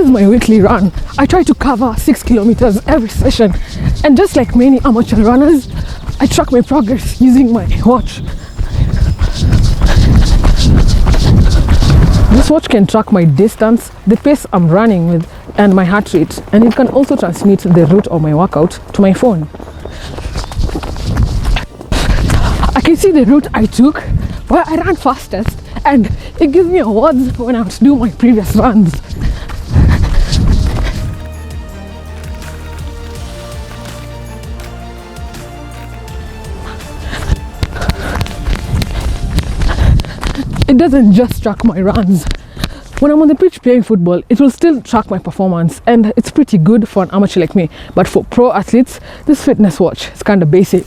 is my weekly run. I try to cover 6 kilometers every session, and just like many amateur runners, I track my progress using my watch. This watch can track my distance, the pace I'm running with, and my heart rate, and it can also transmit the route of my workout to my phone. I can see the route I took, where I ran fastest, and it gives me awards when I outdo my previous runs. It doesn't just track my runs. When I'm on the pitch playing football, it will still track my performance, and it's pretty good for an amateur like me. But for pro athletes, this fitness watch is kind of basic.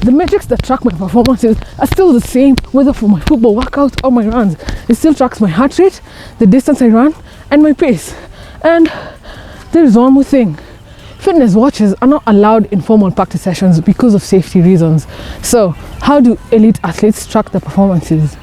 The metrics that track my performances are still the same, whether for my football workouts or my runs. It still tracks my heart rate, the distance I run, and my pace. And there is one more thing. Fitness watches are not allowed in formal practice sessions because of safety reasons. So, how do elite athletes track their performances?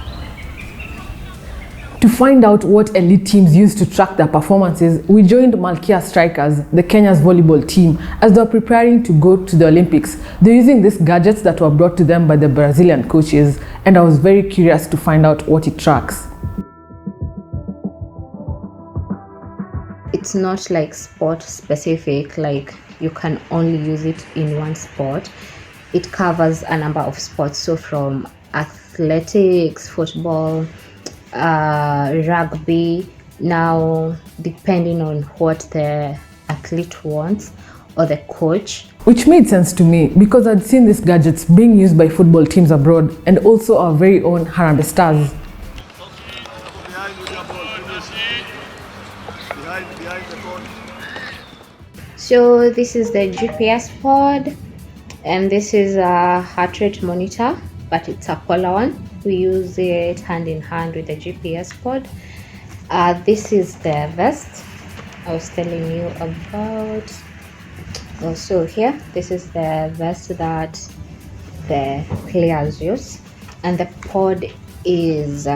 To find out what elite teams use to track their performances, we joined Malkia Strikers, the Kenya's volleyball team, as they are preparing to go to the Olympics. They're using these gadgets that were brought to them by the Brazilian coaches, and I was very curious to find out what it tracks. It's not like sport specific, like you can only use it in one sport. It covers a number of sports, so from athletics, football, rugby. Now, depending on what the athlete wants or the coach. Which made sense to me because I'd seen these gadgets being used by football teams abroad and also our very own Harambee Stars. So this is the GPS pod, and this is a heart rate monitor, but it's a polar one. We use it hand in hand with the GPS pod. This is the vest I was telling you about. Also here, this is the vest that the players use, and the pod is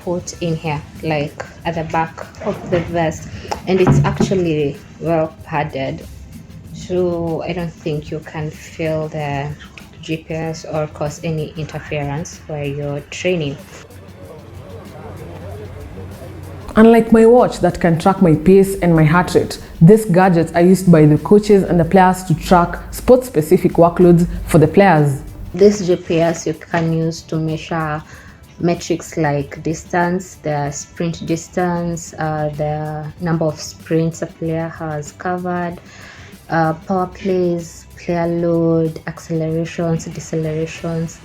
put in here, like at the back of the vest, and it's actually well padded, so I don't think you can feel the GPS or cause any interference while you're training. Unlike my watch that can track my pace and my heart rate, these gadgets are used by the coaches and the players to track sport-specific workloads for the players. This GPS you can use to measure metrics like distance, the sprint distance, the number of sprints a player has covered, power plays, player load, accelerations, decelerations,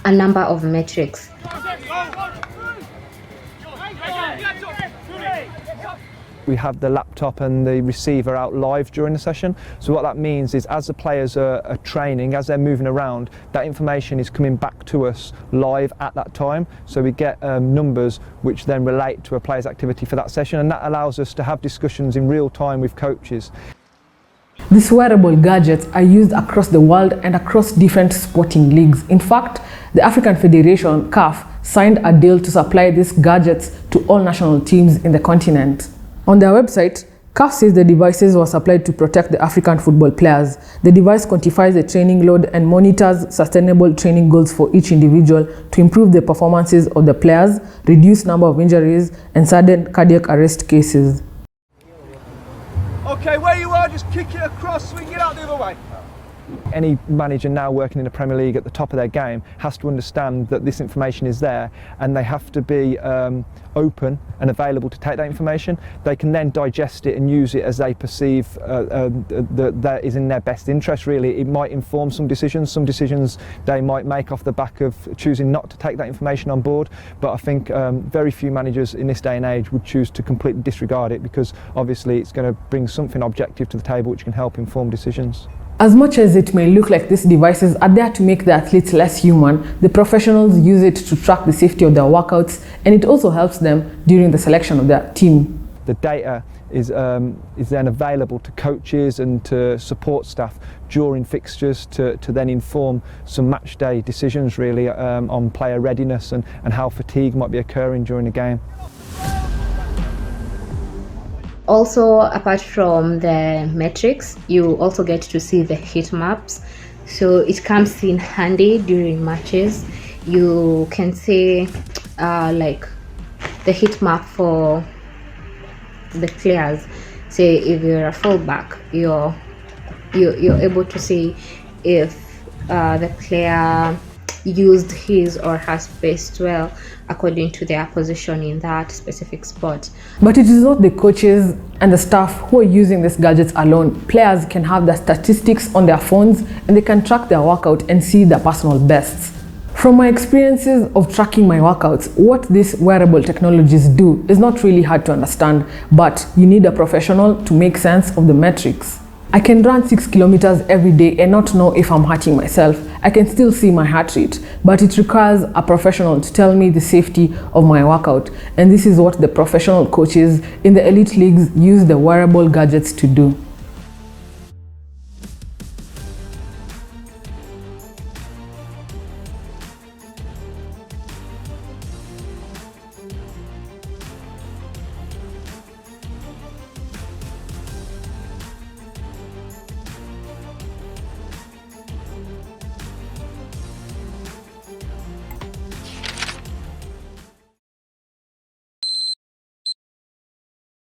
a number of metrics. We have the laptop and the receiver out live during the session. So what that means is as the players are training, as they're moving around, that information is coming back to us live at that time. So we get numbers which then relate to a player's activity for that session, and that allows us to have discussions in real time with coaches. These wearable gadgets are used across the world and across different sporting leagues. In fact, the African Federation, CAF, signed a deal to supply these gadgets to all national teams in the continent. On their website, CAF says the devices were supplied to protect the African football players. The device quantifies the training load and monitors sustainable training goals for each individual to improve the performances of the players, reduce number of injuries, and sudden cardiac arrest cases. Okay, where you are, just kick it across, swing it out the other way. Any manager now working in the Premier League at the top of their game has to understand that this information is there, and they have to be open and available to take that information. They can then digest it and use it as they perceive that is in their best interest, really. It might inform some decisions they might make off the back of choosing not to take that information on board, but I think very few managers in this day and age would choose to completely disregard it, because obviously it's going to bring something objective to the table which can help inform decisions. As much as it may look like these devices are there to make the athletes less human, the professionals use it to track the safety of their workouts, and it also helps them during the selection of their team. The data is then available to coaches and to support staff during fixtures to then inform some match day decisions really on player readiness and how fatigue might be occurring during a game. Also, apart from the metrics, you also get to see the heat maps. So it comes in handy during matches. You can see like the heat map for the players. Say if you're a fullback, you're able to see if the player used his or her space well according to their position in that specific spot. But it is not the coaches and the staff who are using these gadgets alone. Players can have the statistics on their phones and they can track their workout and see their personal bests. From my experiences of tracking my workouts, what these wearable technologies do is not really hard to understand, but you need a professional to make sense of the metrics. I can run 6 kilometers every day and not know if I'm hurting myself. I can still see my heart rate, but it requires a professional to tell me the safety of my workout. And this is what the professional coaches in the elite leagues use the wearable gadgets to do.